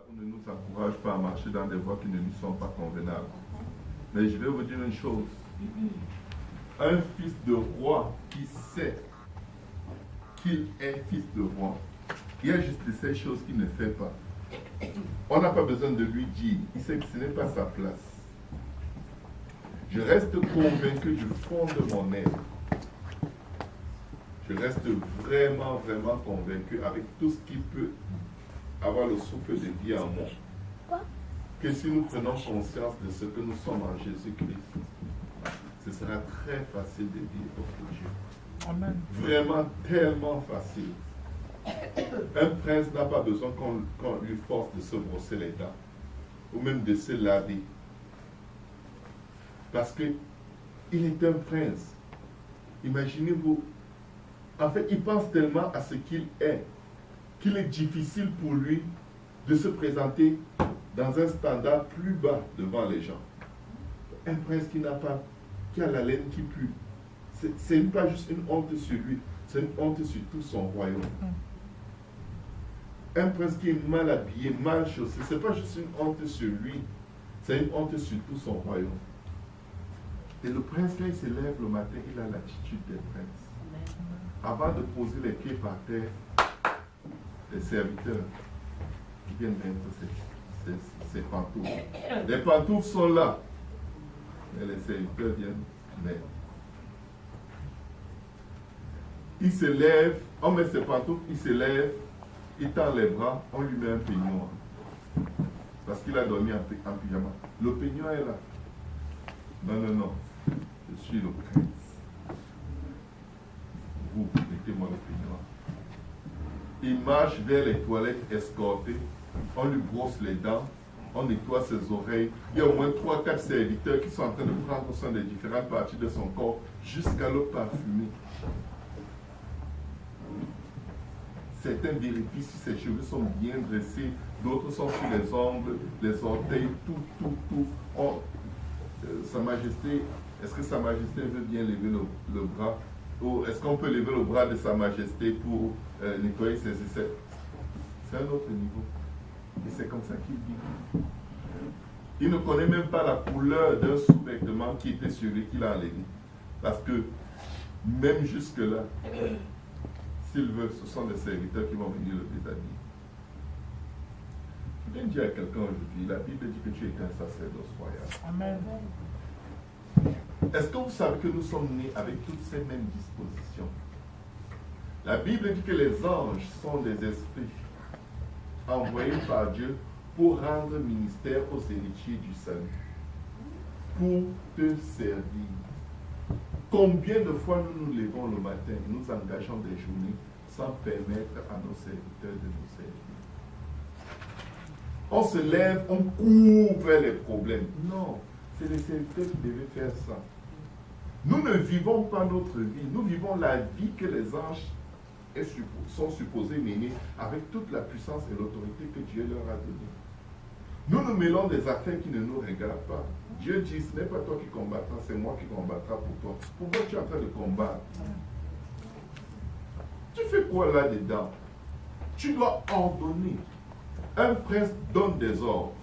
on ne nous encourage pas à marcher dans des voies qui ne nous sont pas convenables. Mais je vais vous dire une chose. Un fils de roi qui sait qu'il est fils de roi, il y a juste ces choses qu'il ne fait pas. On n'a pas besoin de lui dire. Il sait que ce n'est pas sa place. Je reste convaincu du fond de mon être. Je reste vraiment, vraiment convaincu avec tout ce qui peut avoir le souffle de vie en moi, que si nous prenons conscience de ce que nous sommes en Jésus-Christ, ce sera très facile de vivre pour Dieu. Amen. Vraiment tellement facile. Un prince n'a pas besoin qu'on lui force de se brosser les dents ou même de se laver. Parce qu'il est un prince. Imaginez-vous. En fait, il pense tellement à ce qu'il est difficile pour lui de se présenter dans un standard plus bas devant les gens. Un prince qui a la laine qui pue. C'est pas juste une honte sur lui, c'est une honte sur tout son royaume. Un prince qui est mal habillé, mal chaussé, c'est pas juste une honte sur lui, c'est une honte sur tout son royaume. Et le prince, quand il se lève le matin, il a l'attitude des princes. Avant de poser les pieds par terre, les serviteurs qui viennent mettre ces pantoufles. Les pantoufles sont là, mais les serviteurs viennent mettre. Il se lève, on met ses pantoufles, il se lève, il tend les bras, on lui met un peignoir. Parce qu'il a dormi en pyjama. Le peignoir est là. Non. Je suis le prince. Vous, mettez-moi le peignoir. Il marche vers les toilettes escortées. On lui brosse les dents. On nettoie ses oreilles. Il y a au moins 3-4 serviteurs qui sont en train de prendre soin des différentes parties de son corps jusqu'à le parfumer. Certains vérifient si ses cheveux sont bien dressés, d'autres sont sur les ongles, les orteils, tout. Sa Majesté, est-ce que Sa Majesté veut bien lever le bras? Ou est-ce qu'on peut lever le bras de Sa Majesté pour nettoyer ses aisselles? C'est un autre niveau. Et c'est comme ça qu'il vit. Il ne connaît même pas la couleur d'un sous-vêtement qui était sur lui, qu'il a enlevé. Parce que même jusque-là, s'il veut, ce sont des serviteurs qui vont venir le déshabiller. Je viens dire à quelqu'un aujourd'hui, la Bible dit que tu es un sacerdoce royal. Amen. Est-ce que vous savez que nous sommes nés avec toutes ces mêmes dispositions? La Bible dit que les anges sont des esprits envoyés par Dieu pour rendre ministère aux héritiers du salut, pour te servir. Combien de fois nous nous levons le matin et nous engageons des journées sans permettre à nos serviteurs de nous servir? On se lève, on court vers les problèmes. Non, c'est les serviteurs qui devaient faire ça. Nous ne vivons pas notre vie, nous vivons la vie que les anges sont supposés mener avec toute la puissance et l'autorité que Dieu leur a donnée. Nous nous mêlons des affaires qui ne nous regardent pas. Dieu dit, ce n'est pas toi qui combattras, c'est moi qui combattrai pour toi. Pourquoi tu es en train de combattre? Tu fais quoi là-dedans? Tu dois ordonner. Un prince donne des ordres.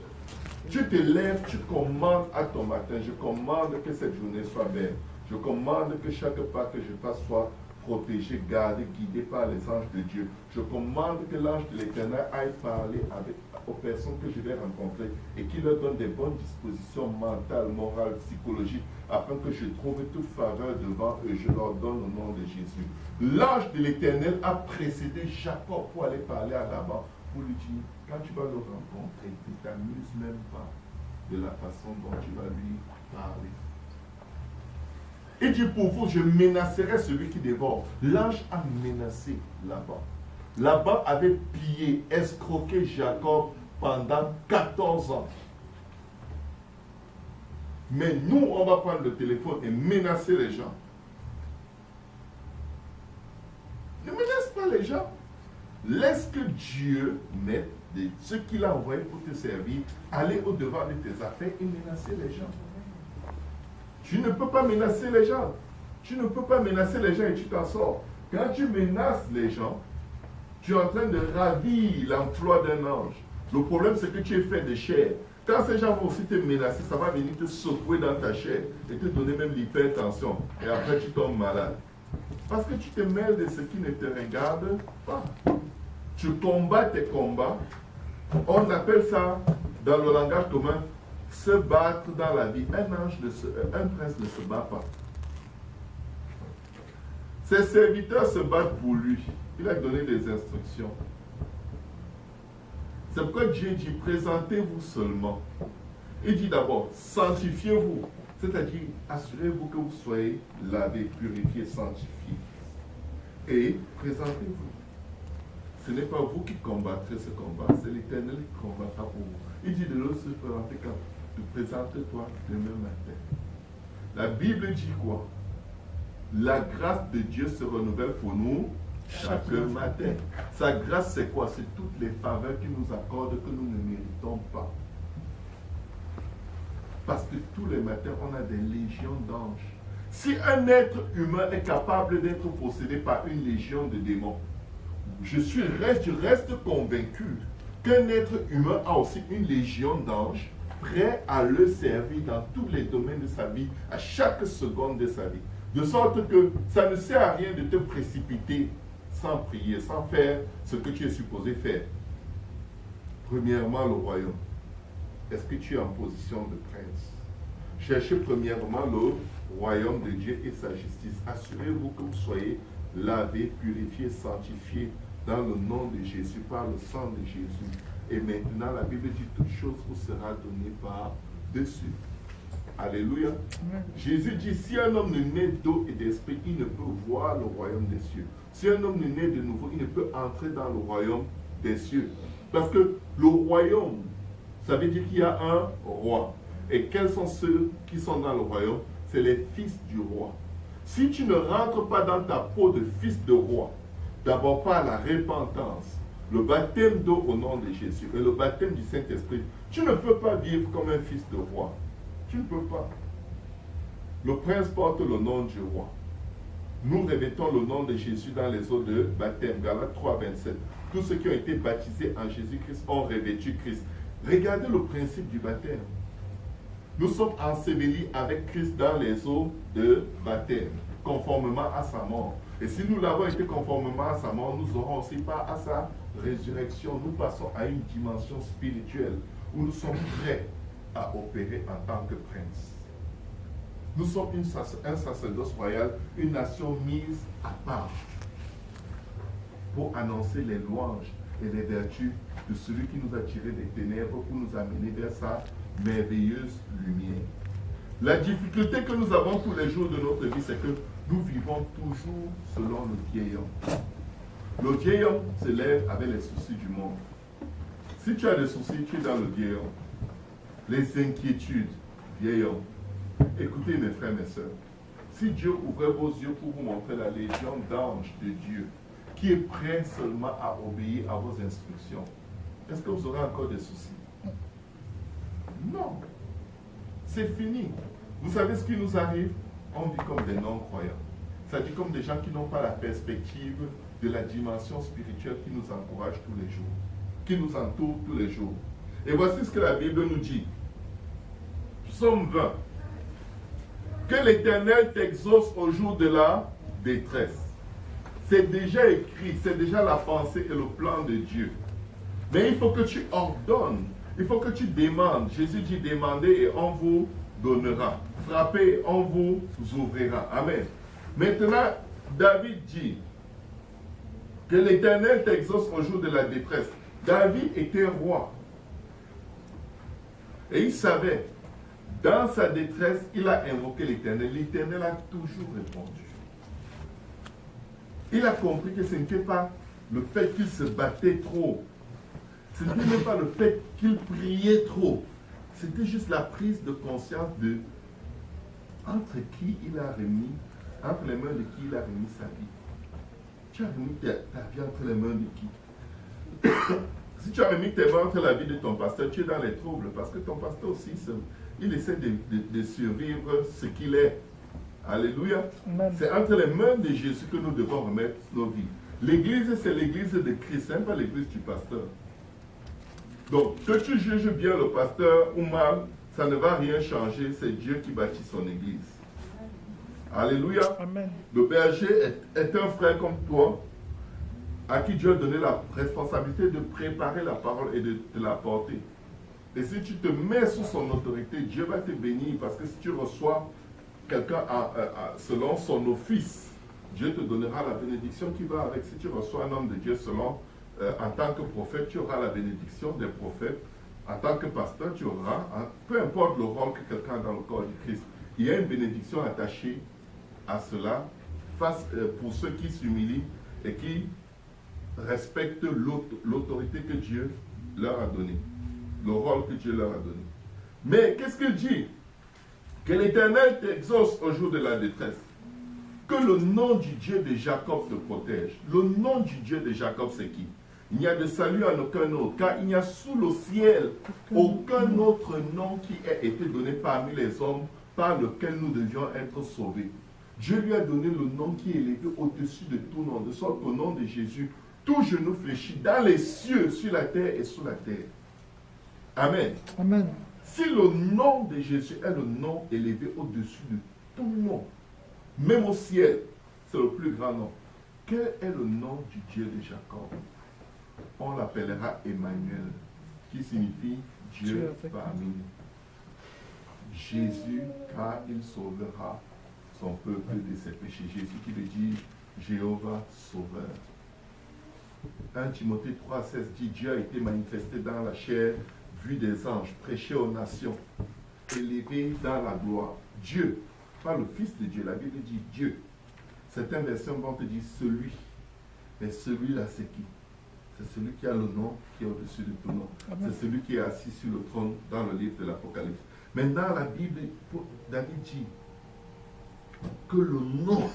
Tu te lèves, tu commandes à ton matin. Je commande que cette journée soit belle. Je commande que chaque pas que je fasse soit protégé, gardé, guidé par les anges de Dieu. Je commande que l'ange de l'Éternel aille parler aux personnes que je vais rencontrer et qu'il leur donne des bonnes dispositions mentales, morales, psychologiques, afin que je trouve toute faveur devant eux. Je leur donne au nom de Jésus. L'ange de l'Éternel a précédé Jacob pour aller parler à Laban, pour lui dire, quand tu vas le rencontrer, ne t'amuse même pas de la façon dont tu vas lui parler. Il dit, pour vous, je menacerai celui qui dévore. L'ange a menacé Laban. Laban avait pillé, escroqué Jacob pendant 14 ans. Mais nous, on va prendre le téléphone et menacer les gens. Ne menace pas les gens. Laisse que Dieu mette ce qu'il a envoyé pour te servir, aller au-devant de tes affaires et menacer les gens. Tu ne peux pas menacer les gens. Tu ne peux pas menacer les gens et tu t'en sors. Quand tu menaces les gens, tu es en train de ravir l'emploi d'un ange. Le problème, c'est que tu es fait de chair. Quand ces gens vont aussi te menacer, ça va venir te secouer dans ta chair et te donner même l'hypertension. Et après, tu tombes malade. Parce que tu te mêles de ce qui ne te regarde pas. Tu combats tes combats. On appelle ça, dans le langage commun, se battre dans la vie. Un prince ne se bat pas. Ses serviteurs se battent pour lui. Il a donné des instructions. C'est pourquoi Dieu dit, présentez-vous seulement. Il dit d'abord, sanctifiez-vous. C'est-à-dire, assurez-vous que vous soyez lavés, purifiés, sanctifiés. Et présentez-vous. Ce n'est pas vous qui combattrez ce combat, c'est l'Éternel qui combattra pour vous. Il dit de l'autre se présenter quand tu présentes-toi demain matin. La Bible dit quoi? La grâce de Dieu se renouvelle pour nous chaque matin. Sa grâce, c'est quoi? C'est toutes les faveurs qu'il nous accorde que nous ne méritons pas. Parce que tous les matins, on a des légions d'anges. Si un être humain est capable d'être possédé par une légion de démons, je reste convaincu qu'un être humain a aussi une légion d'anges prêts à le servir dans tous les domaines de sa vie, à chaque seconde de sa vie. De sorte que ça ne sert à rien de te précipiter sans prier, sans faire ce que tu es supposé faire. Premièrement, le royaume. Est-ce que tu es en position de prince? Cherchez premièrement le royaume de Dieu et sa justice. Assurez-vous que vous soyez lavés, purifiés, sanctifiés dans le nom de Jésus, par le sang de Jésus. Et maintenant, la Bible dit toute chose vous sera donnée par-dessus. Alléluia. Jésus dit, si un homme ne naît d'eau et d'esprit, il ne peut voir le royaume des cieux. Si un homme ne naît de nouveau, il ne peut entrer dans le royaume des cieux. Parce que le royaume, ça veut dire qu'il y a un roi. Et quels sont ceux qui sont dans le royaume? C'est les fils du roi. Si tu ne rentres pas dans ta peau de fils de roi, d'abord par la repentance, le baptême d'eau au nom de Jésus et le baptême du Saint-Esprit, tu ne peux pas vivre comme un fils de roi. Tu ne peux pas. Le prince porte le nom du roi. Nous revêtons le nom de Jésus dans les eaux de baptême. Galates 3, 27. Tous ceux qui ont été baptisés en Jésus-Christ ont revêtu Christ. Regardez le principe du baptême. Nous sommes ensevelis avec Christ dans les eaux de baptême, conformément à sa mort. Et si nous l'avons été conformément à sa mort, nous aurons aussi part à sa résurrection. Nous passons à une dimension spirituelle où nous sommes prêts à opérer en tant que prince. Nous sommes un sacerdoce royal, une nation mise à part pour annoncer les louanges et les vertus de celui qui nous a tirés des ténèbres pour nous amener vers sa merveilleuse lumière. La difficulté que nous avons tous les jours de notre vie, c'est que nous vivons toujours selon le vieil homme. Le vieil homme se lève avec les soucis du monde. Si tu as des soucis, tu es dans le vieil homme. Les inquiétudes, vieil homme. Écoutez mes frères, mes sœurs. Si Dieu ouvrait vos yeux pour vous montrer la légion d'anges de Dieu, qui est prêt seulement à obéir à vos instructions, est-ce que vous aurez encore des soucis? Non. C'est fini. Vous savez ce qui nous arrive? On vit comme des non-croyants. C'est-à-dire comme des gens qui n'ont pas la perspective de la dimension spirituelle qui nous encourage tous les jours, qui nous entoure tous les jours. Et voici ce que la Bible nous dit. Psaume 20. Que l'Éternel t'exauce au jour de la détresse. C'est déjà écrit, c'est déjà la pensée et le plan de Dieu. Mais il faut que tu ordonnes, il faut que tu demandes. Jésus dit demandez et on vous donnera. Frappez et on vous ouvrira. Amen. Maintenant, David dit que l'Éternel t'exauce au jour de la détresse. David était roi. Et il savait, dans sa détresse, il a invoqué l'Éternel. L'Éternel a toujours répondu. Il a compris que ce n'était pas le fait qu'il se battait trop. Ce n'était même pas le fait qu'il priait trop. C'était juste la prise de conscience de entre qui il a remis, entre les mains de qui il a remis sa vie. Tu as remis ta vie entre les mains de qui? Si tu as remis tes mains entre la vie de ton pasteur, tu es dans les troubles parce que ton pasteur aussi, il essaie de survivre ce qu'il est. Alléluia. C'est entre les mains de Jésus que nous devons remettre nos vies. L'église, c'est l'église de Christ, ce n'est pas l'église du pasteur. Donc, que tu juges bien le pasteur ou mal, ça ne va rien changer. C'est Dieu qui bâtit son église. Alléluia. Amen. Le berger est un frère comme toi, à qui Dieu a donné la responsabilité de préparer la parole et de te la porter. Et si tu te mets sous son autorité, Dieu va te bénir, parce que si tu reçois quelqu'un selon son office, Dieu te donnera la bénédiction qui va avec. Si tu reçois un homme de Dieu selon, en tant que prophète, tu auras la bénédiction des prophètes. En tant que pasteur, tu auras, peu importe le rôle que quelqu'un a dans le corps du Christ, il y a une bénédiction attachée à cela, pour ceux qui s'humilient et qui respectent l'autorité que Dieu leur a donnée, le rôle que Dieu leur a donné. Mais qu'est-ce qu'il dit? Que l'Éternel t'exauce au jour de la détresse. Que le nom du Dieu de Jacob te protège. Le nom du Dieu de Jacob, c'est qui? Il n'y a de salut en aucun autre, car il n'y a sous le ciel aucun autre nom qui ait été donné parmi les hommes par lequel nous devions être sauvés. Dieu lui a donné le nom qui est élevé au-dessus de tout nom, de sorte qu'au nom de Jésus, tout genou fléchit dans les cieux, sur la terre et sous la terre. Amen. Amen. Si le nom de Jésus est le nom élevé au-dessus de tout nom, même au ciel, c'est le plus grand nom. Quel est le nom du Dieu de Jacob? On l'appellera Emmanuel, qui signifie Dieu parmi nous. Jésus, car il sauvera son peuple de ses péchés. Jésus qui veut dire Jéhovah Sauveur. 1 Timothée 3,16 dit Dieu a été manifesté dans la chair, vu des anges, prêché aux nations, élevé dans la gloire. Dieu, pas le Fils de Dieu, la Bible dit Dieu. Certaines versions vont te dire celui. Mais celui-là, c'est qui? C'est celui qui a le nom qui est au-dessus de tout nom. C'est celui qui est assis sur le trône dans le livre de l'Apocalypse. Maintenant, la Bible, David dit que le nom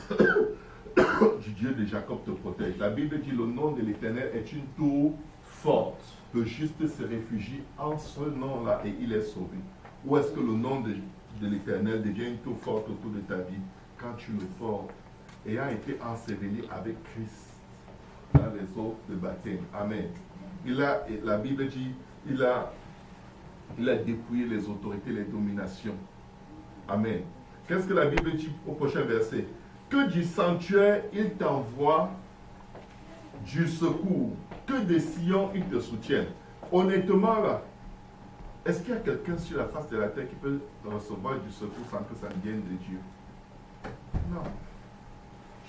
du Dieu de Jacob te protège. La Bible dit le nom de l'Éternel est une tour forte. Le juste se réfugie en ce nom-là et il est sauvé. Où est-ce que le nom de l'Éternel devient une tour forte autour de ta vie? Quand tu le portes, ayant été enseveli avec Christ dans les eaux de baptême. Amen. La Bible dit il a dépouillé les autorités, les dominations. Amen. Qu'est-ce que la Bible dit au prochain verset? Que du sanctuaire il t'envoie du secours, que des sillons il te soutiennent. Honnêtement là, est-ce qu'il y a quelqu'un sur la face de la terre qui peut recevoir du secours sans que ça vienne de Dieu? Non.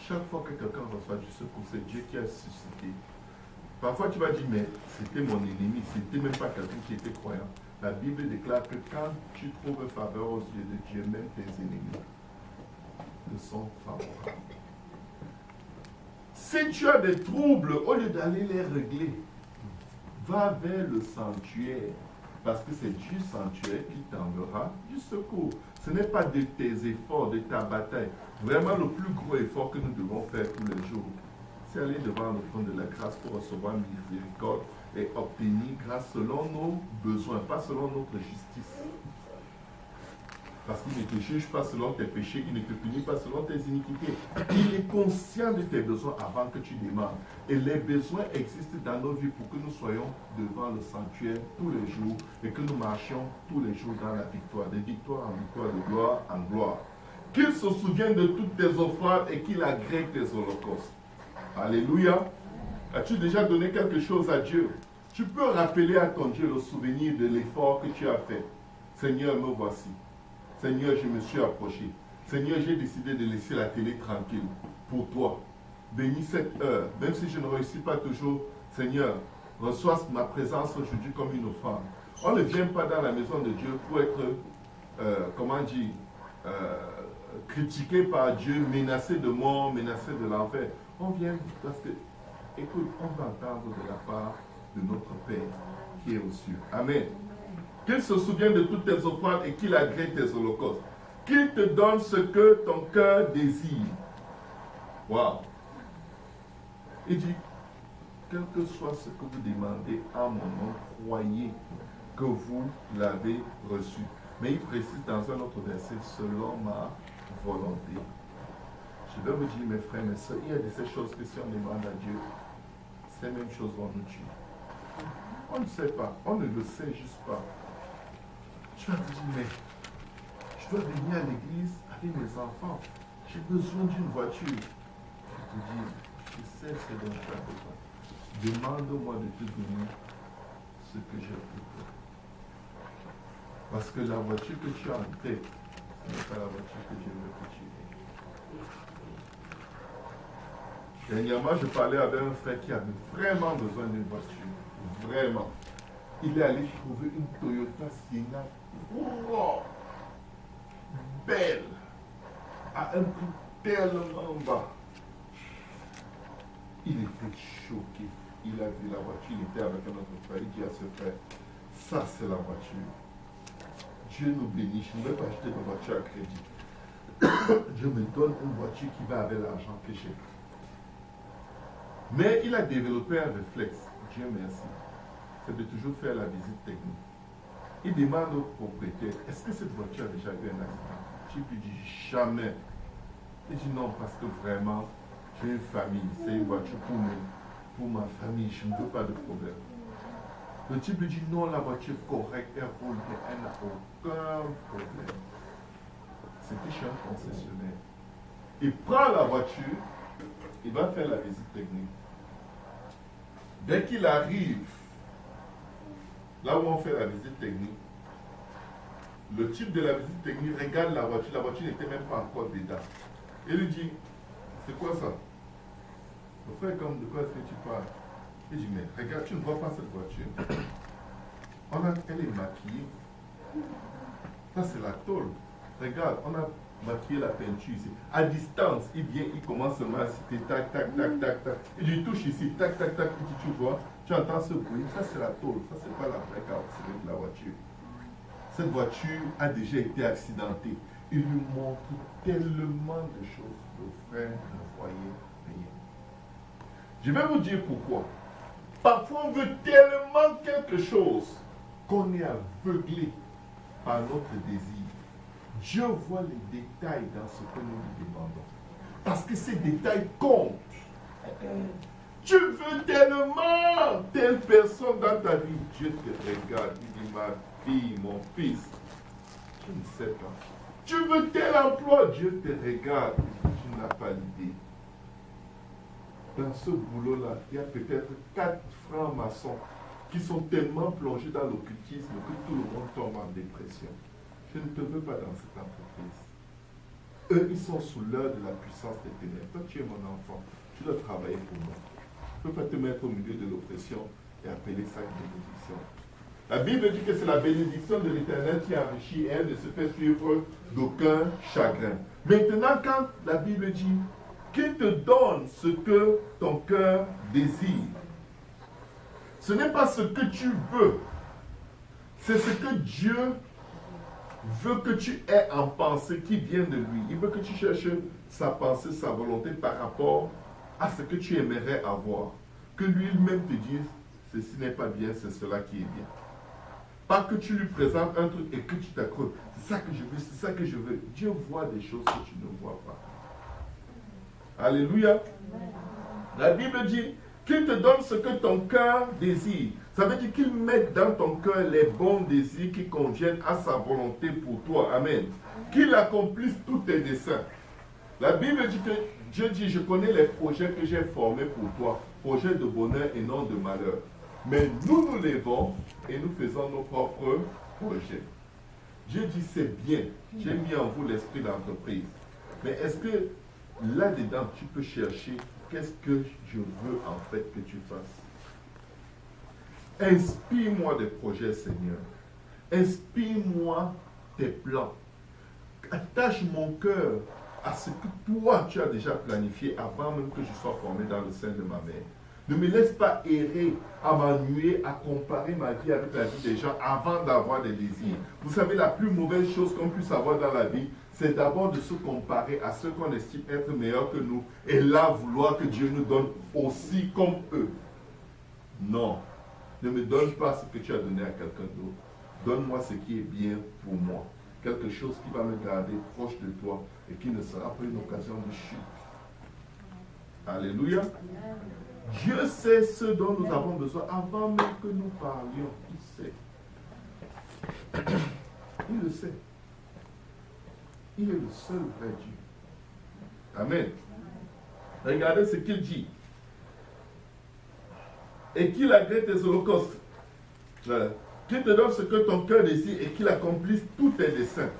Chaque fois que quelqu'un reçoit du secours, c'est Dieu qui a suscité. Parfois tu vas dire, mais c'était mon ennemi, c'était même pas quelqu'un qui était croyant. La Bible déclare que quand tu trouves faveur aux yeux de Dieu, même tes ennemis te sont favorables. Si tu as des troubles, au lieu d'aller les régler, va vers le sanctuaire. Parce que c'est du sanctuaire qui t'enverra du secours. Ce n'est pas de tes efforts, de ta bataille. Vraiment, le plus gros effort que nous devons faire tous les jours, c'est aller devant le trône de la grâce pour recevoir miséricorde et obtenir grâce selon nos besoins, pas selon notre justice. Parce qu'il ne te juge pas selon tes péchés, il ne te punit pas selon tes iniquités. Il est conscient de tes besoins avant que tu demandes. Et les besoins existent dans nos vies pour que nous soyons devant le sanctuaire tous les jours et que nous marchions tous les jours dans la victoire, de victoire en victoire, de gloire en gloire. Qu'il se souvienne de toutes tes offrandes et qu'il agrée tes holocaustes. Alléluia. As-tu déjà donné quelque chose à Dieu? Tu peux rappeler à ton Dieu le souvenir de l'effort que tu as fait. Seigneur, me voici. Seigneur, je me suis approché. Seigneur, j'ai décidé de laisser la télé tranquille pour toi. Bénis cette heure. Même si je ne réussis pas toujours, Seigneur, reçois ma présence aujourd'hui comme une offrande. On ne vient pas dans la maison de Dieu pour être, critiqué par Dieu, menacé de mort, menacé de l'enfer. On vient parce que, écoute, on va entendre de la part de notre Père qui est aux cieux. Amen. Qu'il se souvienne de toutes tes offrandes et qu'il agrée tes holocaustes. Qu'il te donne ce que ton cœur désire. Waouh. Il dit, quel que soit ce que vous demandez à mon nom, croyez que vous l'avez reçu. Mais il précise dans un autre verset, selon ma volonté. Je vais vous dire, mes frères, mes soeurs, il y a de ces choses que si on demande à Dieu, ces mêmes choses vont nous tuer. On ne sait pas, on ne le sait juste pas. Tu vas te dire, mais je dois venir à l'église avec mes enfants. J'ai besoin d'une voiture. Je te dis, je sais ce dont tu as besoin. Demande-moi de te donner ce que j'ai besoin. Parce que la voiture que tu as en tête, ce n'est pas la voiture que Dieu veut que tu aies. Dernièrement, je parlais avec un frère qui avait vraiment besoin d'une voiture. Vraiment. Il est allé trouver une Toyota Sienna. Wow! Belle! À un prix tellement bas. Il était choqué. Il a vu la voiture. Il était avec un autre frère. Il dit à ce frère, ça c'est la voiture. Dieu nous bénit. Je ne vais pas acheter de voiture à crédit. Dieu me donne une voiture qui va avec l'argent que j'ai. Mais il a développé un réflexe. Dieu merci. C'est de toujours faire la visite technique. Il demande au propriétaire, est-ce que cette voiture a déjà eu un accident? Tu lui dis jamais. Il dit non, parce que vraiment, j'ai une famille. C'est une voiture pour ma famille. Je ne veux pas de problème. Le type lui dit non, la voiture est correcte, elle roule, elle n'a aucun problème. C'était chez un concessionnaire. Il prend la voiture, il va faire la visite technique. Dès qu'il arrive, là où on fait la visite technique, le type de la visite technique regarde la voiture n'était même pas encore dedans. Il lui dit, c'est quoi ça? Le frère, comme de quoi est-ce que tu parles? Il dit, mais regarde, tu ne vois pas cette voiture? Elle est maquillée. Ça, c'est la tôle. Regarde, on a maquillé la peinture ici. À distance, il vient, il commence seulement à citer tac, tac, tac, tac, tac. Il lui touche ici, tac, tac, tac. Il dit, tu vois, tu entends ce bruit. Ça, c'est la tôle. Ça, c'est pas la vraie carrosserie de la voiture. Cette voiture a déjà été accidentée. Il lui montre tellement de choses. Le frère ne voyait rien. Je vais vous dire pourquoi. Parfois, on veut tellement quelque chose qu'on est aveuglé par notre désir. Dieu voit les détails dans ce que nous lui demandons. Parce que ces détails comptent. Tu veux tellement telle personne dans ta vie. Dieu te regarde. Il dit, ma fille, mon fils, je ne sais pas. Tu veux tel emploi. Dieu te regarde. Tu n'as pas l'idée. Dans ce boulot-là, il y a peut-être 4 francs-maçons qui sont tellement plongés dans l'occultisme que tout le monde tombe en dépression. Je ne te veux pas dans cette entreprise. Eux, ils sont sous l'heure de la puissance des ténèbres. Toi, tu es mon enfant. Tu dois travailler pour moi. Tu ne peux pas te mettre au milieu de l'oppression et appeler ça une bénédiction. La Bible dit que c'est la bénédiction de l'Éternel qui enrichit et elle ne se fait suivre d'aucun chagrin. Maintenant, quand la Bible dit qu'il te donne ce que ton cœur désire, ce n'est pas ce que tu veux, c'est ce que Dieu veut que tu aies en pensée qui vient de lui. Il veut que tu cherches sa pensée, sa volonté par rapport à ce que tu aimerais avoir. Que lui-même te dise, ceci n'est pas bien, c'est cela qui est bien. Pas que tu lui présentes un truc et que tu t'accroches. C'est ça que je veux, c'est ça que je veux. Dieu voit des choses que tu ne vois pas. Alléluia. La Bible dit qu'il te donne ce que ton cœur désire. Ça veut dire qu'il met dans ton cœur les bons désirs qui conviennent à sa volonté pour toi. Amen. Qu'il accomplisse tous tes desseins. La Bible dit que Dieu dit, je connais les projets que j'ai formés pour toi. Projets de bonheur et non de malheur. Mais nous nous levons et nous faisons nos propres projets. Dieu dit, c'est bien. J'ai mis en vous l'esprit d'entreprise. Mais est-ce que là-dedans, tu peux chercher qu'est-ce que je veux en fait que tu fasses? Inspire-moi des projets, Seigneur. Inspire-moi tes plans. Attache mon cœur à ce que toi, tu as déjà planifié avant même que je sois formé dans le sein de ma mère. Ne me laisse pas errer, à m'ennuyer, à comparer ma vie avec la vie des gens avant d'avoir des désirs. Vous savez, la plus mauvaise chose qu'on puisse avoir dans la vie, c'est d'abord de se comparer à ceux qu'on estime être meilleurs que nous et là vouloir que Dieu nous donne aussi comme eux. Non, ne me donne pas ce que tu as donné à quelqu'un d'autre. Donne-moi ce qui est bien pour moi. Quelque chose qui va me garder proche de toi et qui ne sera pas une occasion de chute. Alléluia. Dieu sait ce dont nous avons besoin avant même que nous parlions. Il sait. Il le sait. Il est le seul vrai Dieu. Amen. Regardez ce qu'il dit. Et qu'il agrée tes holocaustes. Voilà. Qu'il te donne ce que ton cœur désire et qu'il accomplisse tous tes desseins.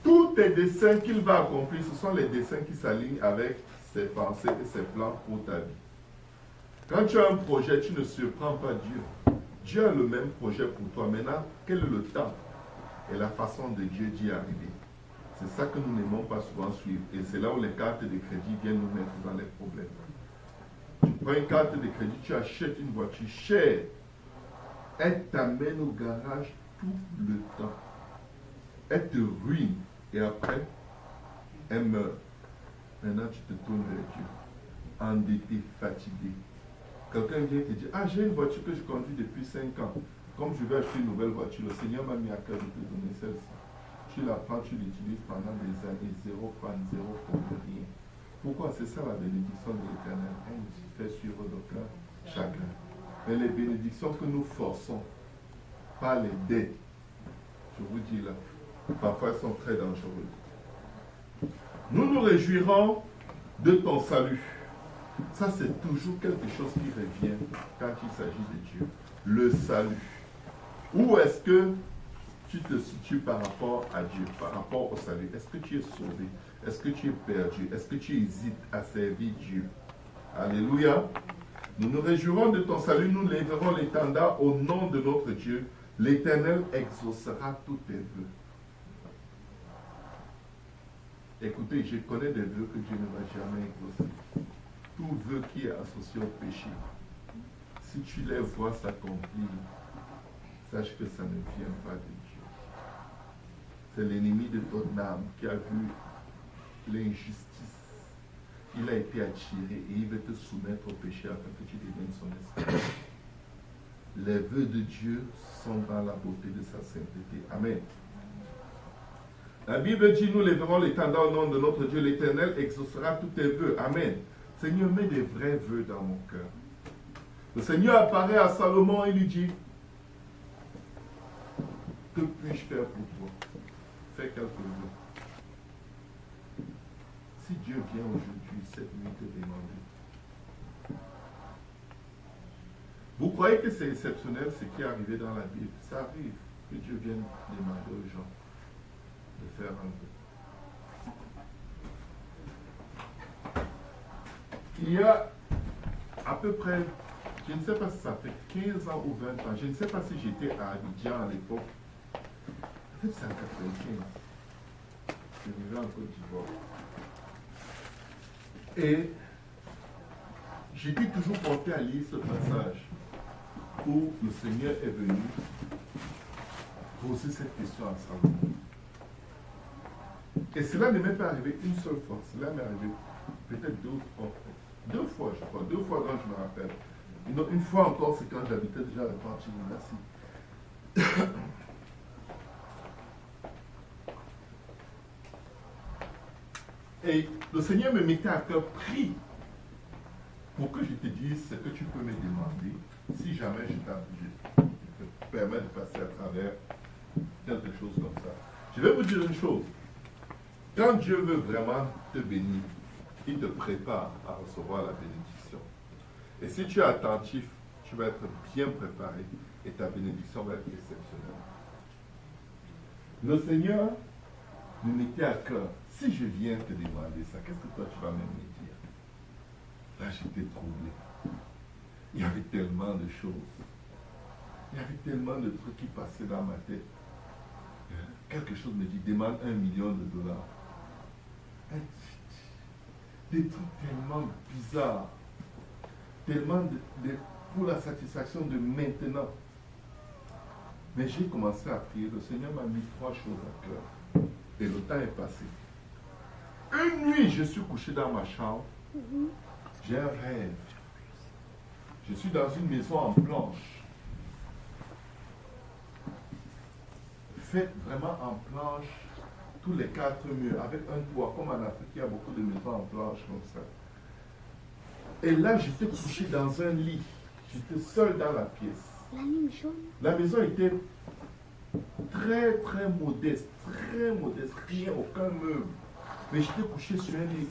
Tous tes desseins qu'il va accomplir, ce sont les desseins qui s'alignent avec ses pensées et ses plans pour ta vie. Quand tu as un projet, tu ne surprends pas Dieu. Dieu a le même projet pour toi. Maintenant, quel est le temps et la façon de Dieu d'y arriver? C'est ça que nous n'aimons pas souvent suivre. Et c'est là où les cartes de crédit viennent nous mettre dans les problèmes. Tu prends une carte de crédit, tu achètes une voiture chère. Elle t'amène au garage tout le temps. Elle te ruine. Et après, elle meurt. Maintenant, tu te tournes vers Dieu. Endetté, fatigué. Quelqu'un vient te dire, ah, j'ai une voiture que je conduis depuis 5 ans. Comme je vais acheter une nouvelle voiture, le Seigneur m'a mis à cœur de te donner celle-ci. Tu la prends, tu l'utilises pendant des années, zéro panne, zéro problème, rien. Pourquoi? C'est ça la bénédiction de l'Éternel. Elle nous fait suivre nos cœurs chacun. Mais les bénédictions que nous forçons, pas les dettes, je vous dis là, parfois elles sont très dangereuses. Nous nous réjouirons de ton salut. Ça, c'est toujours quelque chose qui revient quand il s'agit de Dieu. Le salut. Où est-ce que tu te situes par rapport à Dieu, par rapport au salut? Est-ce que tu es sauvé? Est-ce que tu es perdu? Est-ce que tu hésites à servir Dieu? Alléluia. Nous nous réjouirons de ton salut, nous lèverons l'étendard au nom de notre Dieu. L'Éternel exaucera tous tes vœux. Écoutez, je connais des vœux que Dieu ne va jamais exaucer. Tout vœu qui est associé au péché, si tu les vois s'accomplir, sache que ça ne vient pas de Dieu. C'est l'ennemi de ton âme qui a vu l'injustice. Il a été attiré et il veut te soumettre au péché afin que tu deviennes son esclave. Les vœux de Dieu sont dans la beauté de sa sainteté. Amen. La Bible dit, nous lèverons l'étendard au nom de notre Dieu, l'Éternel exaucera tous tes vœux. Amen. Seigneur, mets des vrais vœux dans mon cœur. Le Seigneur apparaît à Salomon et lui dit, que puis-je faire pour toi? Fais quelques vœux. Si Dieu vient aujourd'hui, cette nuit, te demander, vous croyez que c'est exceptionnel ce qui est arrivé dans la Bible? Ça arrive que Dieu vienne demander aux gens de faire un vœu. Il y a à peu près, je ne sais pas si ça fait 15 ans ou 20 ans, je ne sais pas si j'étais à Abidjan à l'époque, peut-être c'est en 95, je vivais en Côte d'Ivoire. Et j'étais toujours porté à lire ce passage où le Seigneur est venu poser cette question à Salomon. Et cela ne m'est pas arrivé une seule fois, cela m'est arrivé peut-être 2 ou 3 fois. 2 fois, je crois, 2 fois quand je me rappelle. Une fois encore, c'est quand j'habitais déjà à la partie de Nassi. Et le Seigneur me mettait à cœur, prie pour que je te dise ce que tu peux me demander si jamais je te permets de passer à travers quelque chose comme ça. Je vais vous dire une chose. Quand Dieu veut vraiment te bénir, il te prépare à recevoir la bénédiction. Et si tu es attentif, tu vas être bien préparé et ta bénédiction va être exceptionnelle. Le Seigneur nous mettait à cœur, si je viens te demander ça, qu'est-ce que toi tu vas même me dire? Là, j'étais troublé. Il y avait tellement de choses. Il y avait tellement de trucs qui passaient dans ma tête. Quelque chose me dit, demande $1 million. Des trucs tellement bizarres, tellement pour la satisfaction de maintenant. Mais j'ai commencé à prier, le Seigneur m'a mis 3 choses à cœur. Et le temps est passé. Une nuit, je suis couché dans ma chambre, j'ai un rêve. Je suis dans une maison en planche. Faite vraiment en planche, tous les 4 murs, avec un toit, comme en Afrique, il y a beaucoup de maisons en planche comme ça. Et là, j'étais couché dans un lit. J'étais seul dans la pièce. La ligne jaune. La maison était très, très modeste. Très modeste. Rien, aucun meuble. Mais j'étais couché sur un lit,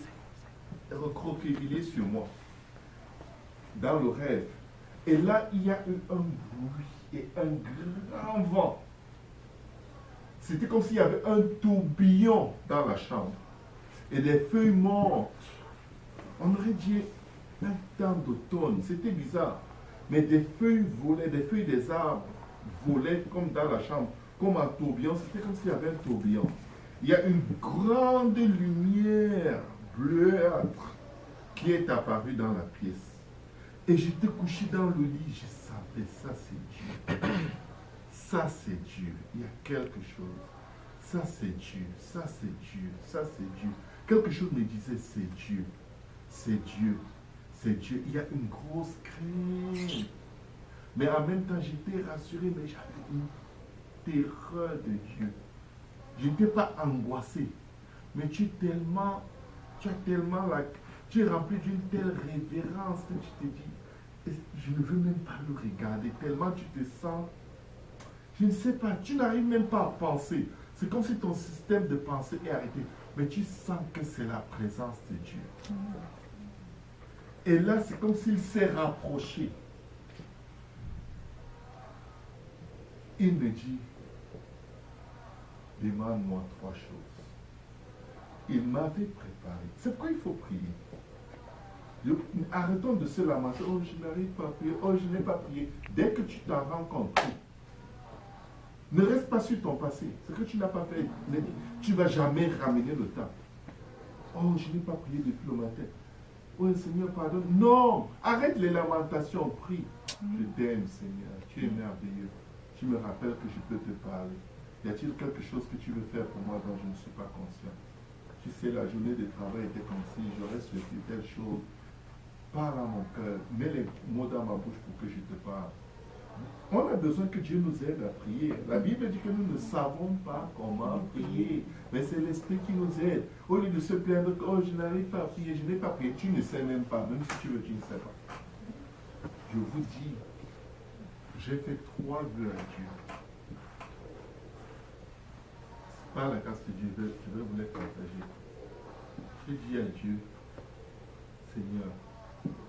recroquevillé sur moi, dans le rêve. Et là, il y a eu un bruit et un grand vent. C'était comme s'il y avait un tourbillon dans la chambre. Et des feuilles mortes. On aurait dit un temps d'automne. C'était bizarre. Mais des feuilles volaient, des feuilles des arbres volaient comme dans la chambre, comme un tourbillon. C'était comme s'il y avait un tourbillon. Il y a une grande lumière bleuâtre qui est apparue dans la pièce. Et j'étais couché dans le lit, je savais, ça c'est Dieu. Ça c'est Dieu. Il y a quelque chose. Ça c'est Dieu. Ça c'est Dieu. Ça c'est Dieu. Quelque chose me disait c'est Dieu. C'est Dieu. C'est Dieu. Il y a une grosse crainte. Mais en même temps, j'étais rassuré, mais j'avais une terreur de Dieu. Je n'étais pas angoissé. Mais tu es rempli d'une telle révérence que tu te dis, je ne veux même pas le regarder, tellement tu te sens, je ne sais pas, tu n'arrives même pas à penser. C'est comme si ton système de pensée est arrêté. Mais tu sens que c'est la présence de Dieu. Et là, c'est comme s'il s'est rapproché. Il me dit, demande-moi 3 choses. Il m'avait préparé. C'est pourquoi il faut prier. Arrêtons de se lamenter. Oh, je n'arrive pas à prier. Oh, je n'ai pas prié. Dès que tu t'en rends compte, ne reste pas sur ton passé. Ce que tu n'as pas fait, tu ne vas jamais ramener le temps. Oh, je n'ai pas prié depuis le matin. Oh, Seigneur, pardonne. Non, arrête les lamentations, prie. Je t'aime, Seigneur. Tu es merveilleux. Tu me rappelles que je peux te parler. Y a-t-il quelque chose que tu veux faire pour moi dont je ne suis pas conscient? Tu sais, la journée de travail était comme si j'aurais souhaité telle chose. Parle à mon cœur. Mets les mots dans ma bouche pour que je te parle. On a besoin que Dieu nous aide à prier. La Bible dit que nous ne savons pas comment prier. Mais c'est l'Esprit qui nous aide. Au lieu de se plaindre que oh, je n'arrive pas à prier, je n'ai pas prié. Tu ne sais même pas. Même si tu veux, tu ne sais pas. Je vous dis, j'ai fait 3 vœux à Dieu. Par la grâce de Dieu, je vais vous les partager. J'ai dit à Dieu, Seigneur,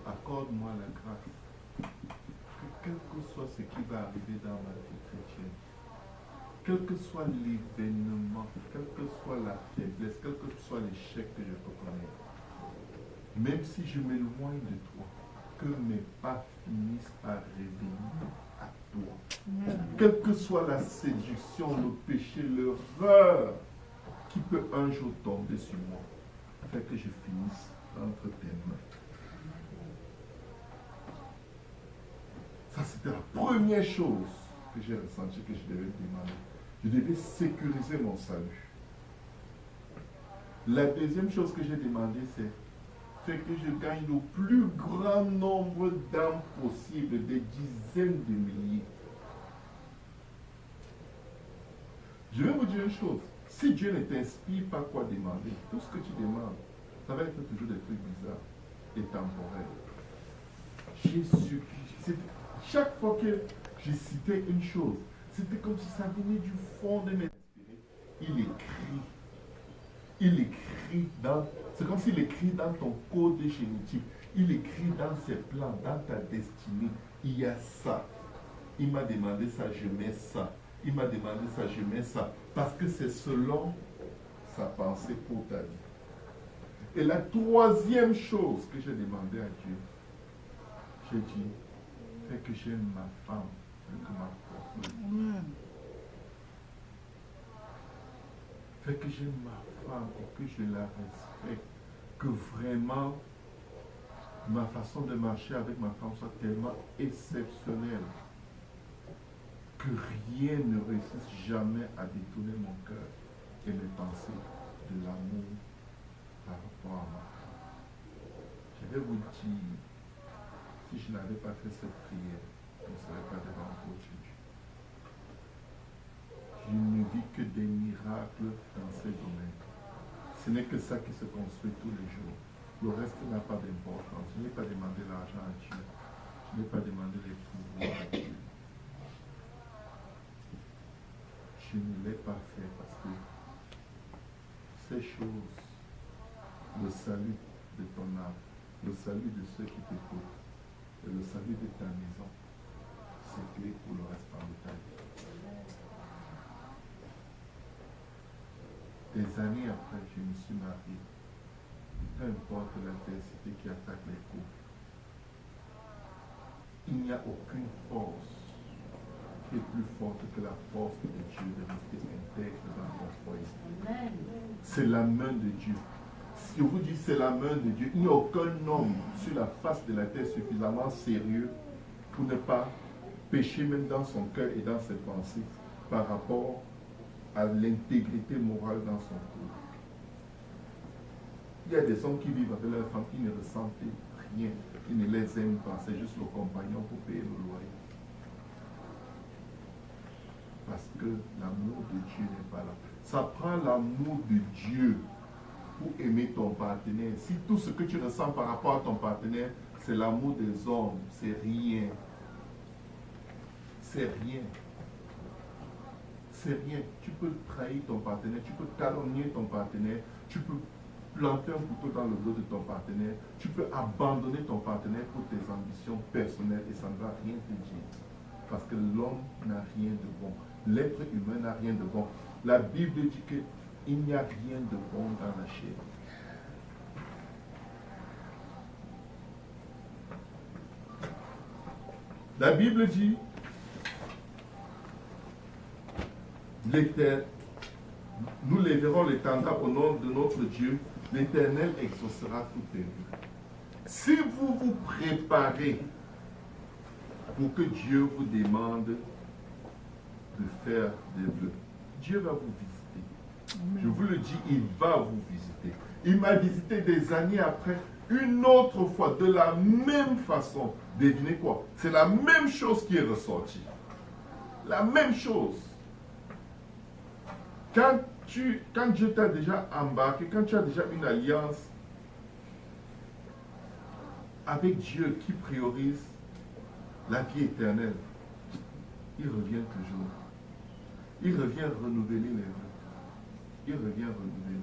accorde-moi la grâce que quel que soit ce qui va arriver dans ma vie chrétienne, quel que soit l'événement, quelle que soit la faiblesse, quel que soit l'échec que je peux connaître, même si je m'éloigne de toi, que mes pas finissent par revenir à toi. Quelle que soit la séduction, le péché, l'erreur qui peut un jour tomber sur moi, afin que je finisse entre tes mains. Ça, c'était la première chose que j'ai ressentie que je devais demander. Je devais sécuriser mon salut. La deuxième chose que j'ai demandé, c'est fait que je gagne le plus grand nombre d'âmes possible, des dizaines de milliers. Je vais vous dire une chose. Si Dieu ne t'inspire pas quoi demander, tout ce que tu demandes, ça va être toujours des trucs bizarres et temporaires. J'ai supplié. Chaque fois que je citais une chose, c'était comme si ça venait du fond de mes esprits. Il écrit dans... C'est comme s'il écrit dans ton code génétique. Il écrit dans ses plans, dans ta destinée. Il y a ça. Il m'a demandé ça, je mets ça. Il m'a demandé ça, je mets ça. Parce que c'est selon sa pensée pour ta vie. Et la troisième chose que j'ai demandé à Dieu, j'ai dit, fais que j'aime ma femme, que ma propre. Fais que j'aime ma femme et que je la respecte. Que vraiment ma façon de marcher avec ma femme soit tellement exceptionnelle que rien ne réussisse jamais à détourner mon cœur et mes pensées de l'amour par rapport à ma femme. Je vais vous dire, si je n'avais pas fait cette prière, je ne serais pas devant vous aujourd'hui. Je ne vis que des miracles dans ces domaines. Ce n'est que ça qui se construit tous les jours. Le reste n'a pas d'importance. Je n'ai pas demandé l'argent à Dieu. Je n'ai pas demandé les pouvoirs à Dieu. Je ne l'ai pas fait parce que ces choses, le salut de ton âme, le salut de ceux qui t'écoutent et le salut de ta maison, c'est clé pour le restant de ta vie. Des années après, je me suis marié. Peu importe l'intensité qui attaque les couples, il n'y a aucune force qui est plus forte que la force de Dieu de rester intègre dans ton foyer. C'est la main de Dieu. Si je vous dis c'est la main de Dieu, il n'y a aucun homme sur la face de la terre suffisamment sérieux pour ne pas pécher même dans son cœur et dans ses pensées par rapport à l'intégrité morale dans son couple. Il y a des hommes qui vivent avec leur femme qui ne ressentent rien, qui ne les aiment pas, c'est juste le compagnon pour payer le loyer. Parce que l'amour de Dieu n'est pas là. Ça prend l'amour de Dieu pour aimer ton partenaire. Si tout ce que tu ressens par rapport à ton partenaire, c'est l'amour des hommes, c'est rien. C'est rien. C'est rien. Tu peux trahir ton partenaire, tu peux calomnier ton partenaire, tu peux planter un couteau dans le dos de ton partenaire, tu peux abandonner ton partenaire pour tes ambitions personnelles et ça ne va rien te dire. Parce que l'homme n'a rien de bon. L'être humain n'a rien de bon. La Bible dit qu'il n'y a rien de bon dans la chair. La Bible dit, nous lèverons l'étendard au nom de notre Dieu, l'Éternel exaucera toutes tes vœux. Si vous vous préparez pour que Dieu vous demande de faire des vœux, Dieu va vous visiter. Je vous le dis, il va vous visiter. Il m'a visité des années après, une autre fois, de la même façon. Devinez quoi? C'est la même chose qui est ressortie. La même chose. Quand Dieu t'a déjà embarqué, quand tu as déjà une alliance avec Dieu qui priorise la vie éternelle, il revient toujours. Il revient renouveler les vœux. Il revient renouveler.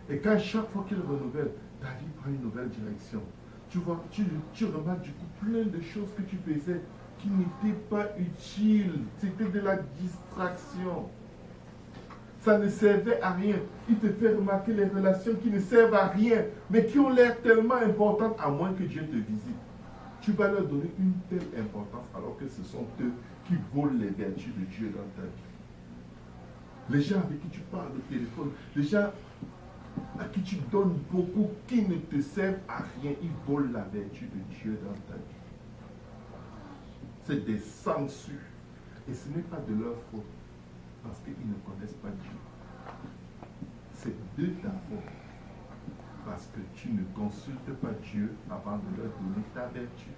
Et quand chaque fois qu'il renouvelle, ta vie prend une nouvelle direction. Tu vois, tu remarques du coup plein de choses que tu faisais qui n'étaient pas utiles. C'était de la distraction. Ça ne servait à rien. Il te fait remarquer les relations qui ne servent à rien, mais qui ont l'air tellement importantes à moins que Dieu te visite. Tu vas leur donner une telle importance alors que ce sont eux qui volent les vertus de Dieu dans ta vie. Les gens avec qui tu parles au téléphone, les gens à qui tu donnes beaucoup, qui ne te servent à rien, ils volent la vertu de Dieu dans ta vie. C'est des censures. Et ce n'est pas de leur faute. Parce qu'ils ne connaissent pas Dieu. C'est de ta faute. Parce que tu ne consultes pas Dieu avant de leur donner ta vertu.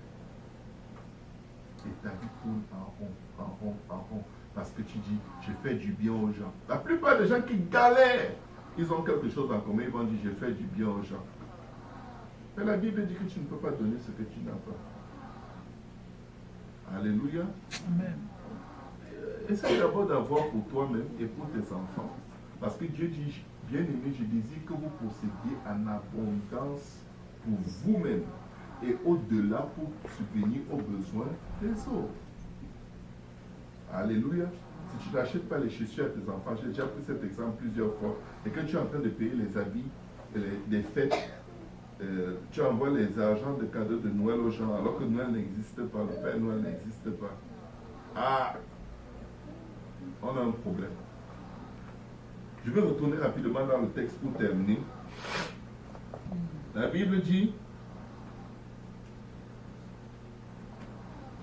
Et ta vie tourne en rond, en rond, en rond. Parce que tu dis, je fais du bien aux gens. La plupart des gens qui galèrent, ils ont quelque chose en commun. Ils vont dire, je fais du bien aux gens. Mais la Bible dit que tu ne peux pas donner ce que tu n'as pas. Alléluia. Amen. Essaye d'abord d'avoir pour toi-même et pour tes enfants. Parce que Dieu dit, bien aimé, je désire que vous possédiez en abondance pour vous-même et au-delà pour subvenir aux besoins des autres. Alléluia. Si tu n'achètes pas les chaussures à tes enfants, j'ai déjà pris cet exemple plusieurs fois, et que tu es en train de payer les habits, les fêtes, tu envoies les argents de cadeaux de Noël aux gens, alors que Noël n'existe pas, le Père Noël n'existe pas. Ah! On a un problème. Je vais retourner rapidement dans le texte pour terminer. La Bible dit,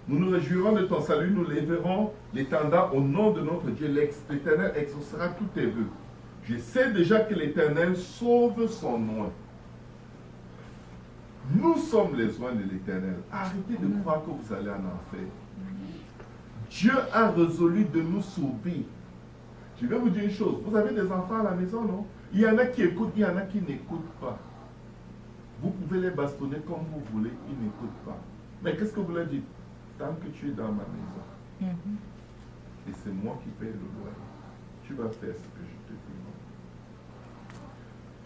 nous nous réjouirons de ton salut, nous lèverons l'étendard au nom de notre Dieu. L'Éternel exaucera tous tes vœux. Je sais déjà que l'Éternel sauve son oint. Nous sommes les oints de l'Éternel. Arrêtez de croire que vous allez en enfer. Dieu a résolu de nous sauver. Je vais vous dire une chose. Vous avez des enfants à la maison, non? Il y en a qui écoutent, il y en a qui n'écoutent pas. Vous pouvez les bastonner comme vous voulez, ils n'écoutent pas. Mais qu'est-ce que vous leur dites? Tant que tu es dans ma maison, et c'est moi qui paye le loyer, tu vas faire ce que je te demande.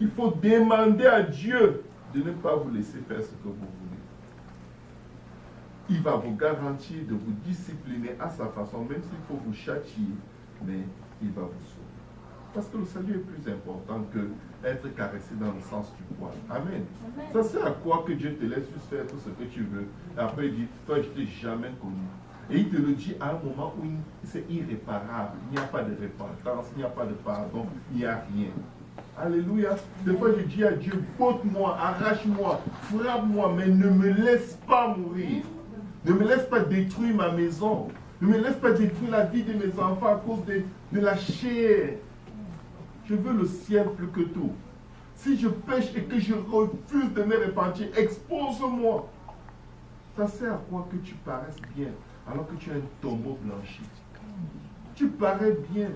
Il faut demander à Dieu de ne pas vous laisser faire ce que vous voulez. Il va vous garantir de vous discipliner à sa façon, même s'il faut vous châtier, mais il va vous sauver. Parce que le salut est plus important que être caressé dans le sens du poil. Amen. Ça sert à quoi que Dieu te laisse juste faire tout ce que tu veux. Et après il dit, toi je t'ai jamais connu. Et il te le dit à un moment où c'est irréparable. Il n'y a pas de repentance, il n'y a pas de pardon, il n'y a rien. Alléluia. Des fois je dis à Dieu, botte-moi, arrache-moi, frappe-moi, mais ne me laisse pas mourir. Ne me laisse pas détruire ma maison. Ne me laisse pas détruire la vie de mes enfants à cause de la chair. Je veux le ciel plus que tout. Si je pêche et que je refuse de me repentir, expose-moi. Ça sert à quoi que tu paraisses bien alors que tu as un tombeau blanchi? Tu parais bien.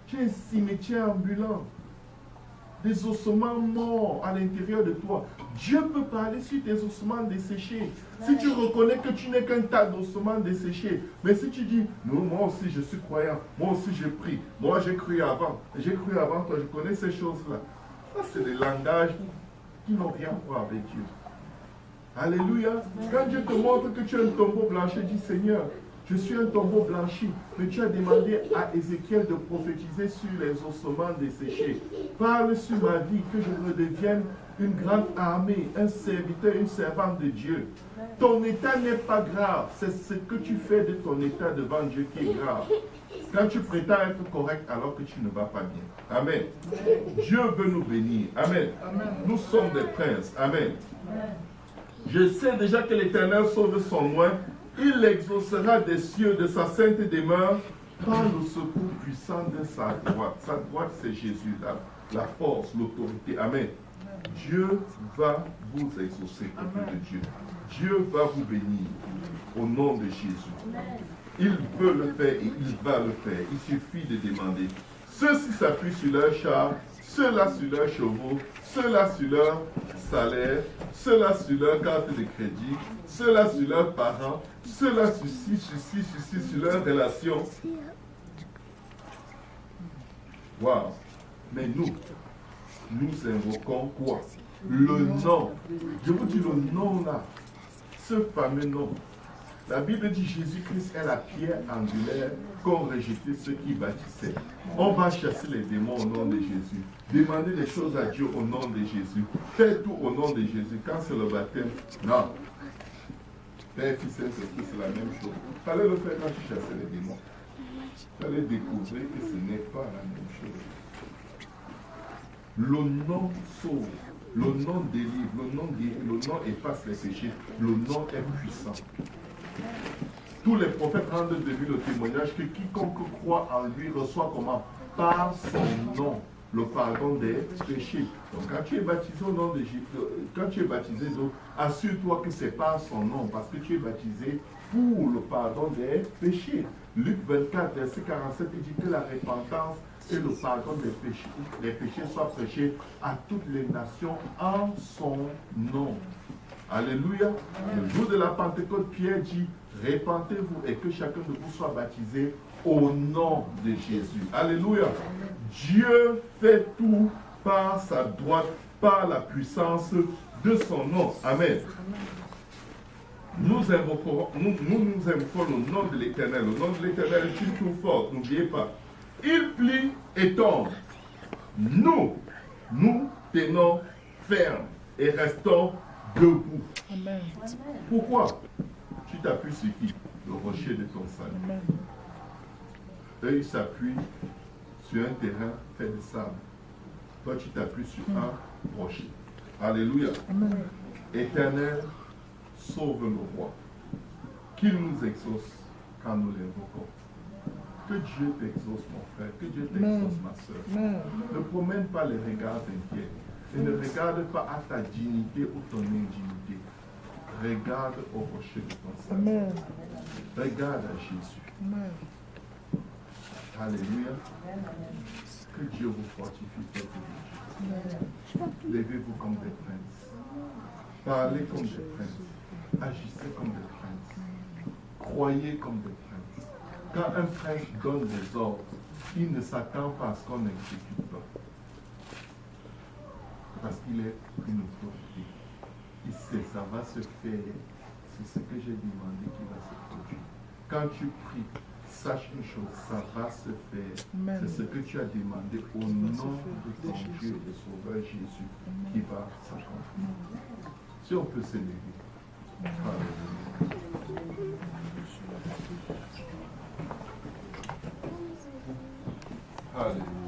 Tu es un cimetière ambulant. Des ossements morts à l'intérieur de toi. Dieu peut parler sur tes ossements desséchés. Si tu reconnais que tu n'es qu'un tas d'ossements desséchés, mais si tu dis, non, moi aussi je suis croyant, moi aussi je prie, moi j'ai cru avant toi, je connais ces choses-là. Ça c'est des langages qui n'ont rien à voir avec Dieu. Alléluia. Quand Dieu te montre que tu es un tombeau blanchi, dis Seigneur, je suis un tombeau blanchi, mais tu as demandé à Ézéchiel de prophétiser sur les ossements desséchés. Parle sur ma vie, que je redevienne une grande armée, un serviteur, une servante de Dieu. Ton état n'est pas grave, c'est ce que tu fais de ton état devant Dieu qui est grave. Quand tu prétends être correct alors que tu ne vas pas bien. Amen. Dieu veut nous bénir. Amen. Nous sommes des princes. Amen. Je sais déjà que l'Éternel sauve son loin. Il l'exaucera des cieux de sa sainte demeure par le secours puissant de sa droite. Sa droite, c'est Jésus, la force, l'autorité. Amen. Dieu va vous exaucer, peuple de Dieu. Dieu va vous bénir au nom de Jésus. Il peut le faire et il va le faire. Il suffit de demander. Ceux-ci s'appuient sur leur char, ceux-là sur leurs chevaux, ceux-là sur leur salaire, ceux-là sur leur carte de crédit, ceux-là sur leurs parents, ceux-là sur ci, sur leurs relations. Waouh! Mais nous invoquons quoi? Le nom. Je vous dis le nom là. Ce fameux nom. La Bible dit Jésus-Christ est la pierre angulaire qu'ont rejeté ceux qui bâtissaient. On va chasser les démons au nom de Jésus. Demander des choses à Dieu au nom de Jésus. Faire tout au nom de Jésus. Quand c'est le baptême, non. Père, Fils et Saint-Esprit, c'est la même chose. Il fallait le faire quand tu chassais les démons. Il fallait découvrir que ce n'est pas la même chose. Le nom sauve. Le nom délivre, le nom guérit, le nom efface les péchés, le nom est puissant. Tous les prophètes rendent de lui le témoignage que quiconque croit en lui reçoit comment? Par son nom, le pardon des péchés. Donc quand tu es baptisé au nom de Jésus, quand tu es baptisé, assure-toi que c'est par son nom, parce que tu es baptisé pour le pardon des péchés. Luc 24, verset 47, il dit que la repentance et le pardon des péchés soient prêchés à toutes les nations en son nom. Alléluia. Le jour de la Pentecôte, Pierre dit, répentez-vous et que chacun de vous soit baptisé au nom de Jésus. Alléluia. Dieu fait tout par sa droite, par la puissance de son nom. Amen. Nous invoquons le nom de l'Éternel. Le nom de l'Éternel est une tour forte, n'oubliez pas. Il plie et tombe. Nous tenons ferme et restons debout. Amen. Pourquoi? Tu t'appuies sur qui? Le rocher de ton salut. Amen. Eux, ils s'appuient sur un terrain fait de sable. Toi, tu t'appuies sur un rocher. Alléluia. Amen. Éternel, sauve le roi. Qu'il nous exauce quand nous l'invoquons. Que Dieu t'exauce, mon frère. Que Dieu t'exauce, ma soeur. Ne promène pas les regards inquiets. Et ne regarde pas à ta dignité ou ton indignité. Regarde au rocher de ton salut. Regarde à Jésus. Amen. Alléluia. Que Dieu vous fortifie, peuple de Dieu. Levez-vous comme des princes. Parlez comme des princes. Agissez comme des princes. Croyez comme des princes. Quand un prince donne des ordres, il ne s'attend pas à ce qu'on n'exécute pas. Parce qu'il est une autorité. Il sait, ça va se faire. C'est ce que j'ai demandé qui va se produire. Quand tu pries, sache une chose, ça va se faire. C'est ce que tu as demandé au nom de ton Dieu, le Sauveur Jésus, qui va s'accomplir. Si on peut s'élever. Alléluia. Alléluia.